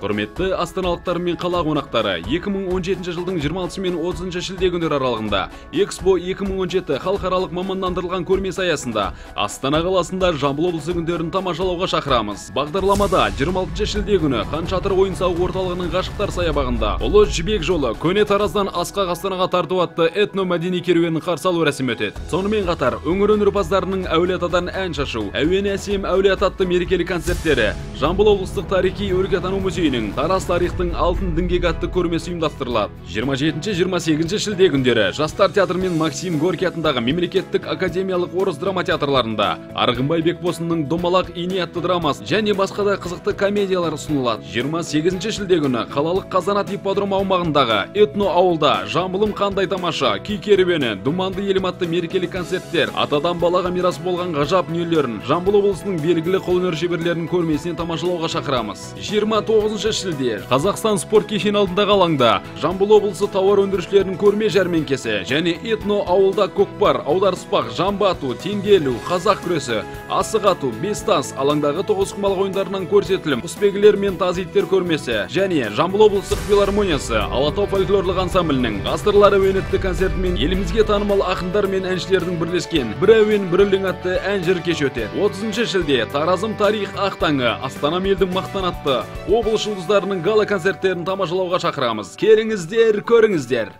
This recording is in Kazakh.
Құрметті астаналықтар мен қала қонақтары, 2017 жылдың 26 мен 30 шілде күндері аралығында Экспо 2017 халықаралық мамандандырылған көрмесі аясында Астана қаласында Жамбыл облысы күндерін тамашалауға шақырамыз. Бағдарламада 26 шілде күні Хан Шатыр ойын-сауық орталығының Ғашықтар саябағында Ұлы Жібек жолы көне Тараздан Асқақ Астанаға тарту атты этно-мәдени керуенін қарсы алу рәсімі өтеді. Сонымен қатар өңір өнерпаздарының Әулиеатадан ән шашу, әуен әсем Әулиеата атты мерекелік концерттері, Жамбыл облыстық тарихи өлкетану музейінің Тараз тарихтың алтын діңгек атты көрмесі ұйымдастырылады. 27-28 шілде күндері Жастар театры мен Максим Горький атындағы мемлекеттік академиялық орыс драма театрларында Арғынбай Бекбосынның Домалақ ине атты драмасы және басқа да қызықты комедиялар ұсынылады. 28 шілде күні қалалық Қазанат ипподром аумағындағы этно ауылда Жамбылым қандай тамаша, күй керуені, думанды елім атты мерекелік концерттер, атадан балаға мирас болған ғажап дүниелерін Жамбыл облысының белгілі қолөнер шеберлерінің көрмесінен тамашалауға шақырамыз. 29 шілде Қазақстан спорт кешені алдындағы алаңда Жамбыл облысы тауар өндірушілерінің көрме жәрмеңкесі және этно ауылда көкпар, аударыспақ, жамбы ату, теңге ілу, қазақ күресі, асық ату, бестас алаңдағы тоғызқұмалақ ойындарынан көрсетілім, құсбегілер мен тазиттер көрмесі және Жамбыл облыстық филармониясы Алатау фольклорлық ансамблінің ғасырлар әуен атты концертімен елімізге танымал ақындар мен әншілердің бірлескен бір әуен бір өлең атты ән жыр кеші өтеді. 30 шілде Таразым тарих ақтаңы Астанам елдің мақтан атты облыс жұлдыздарының гала концерттерін тамашалауға шақырамыз. Келіңіздер, көріңіздер.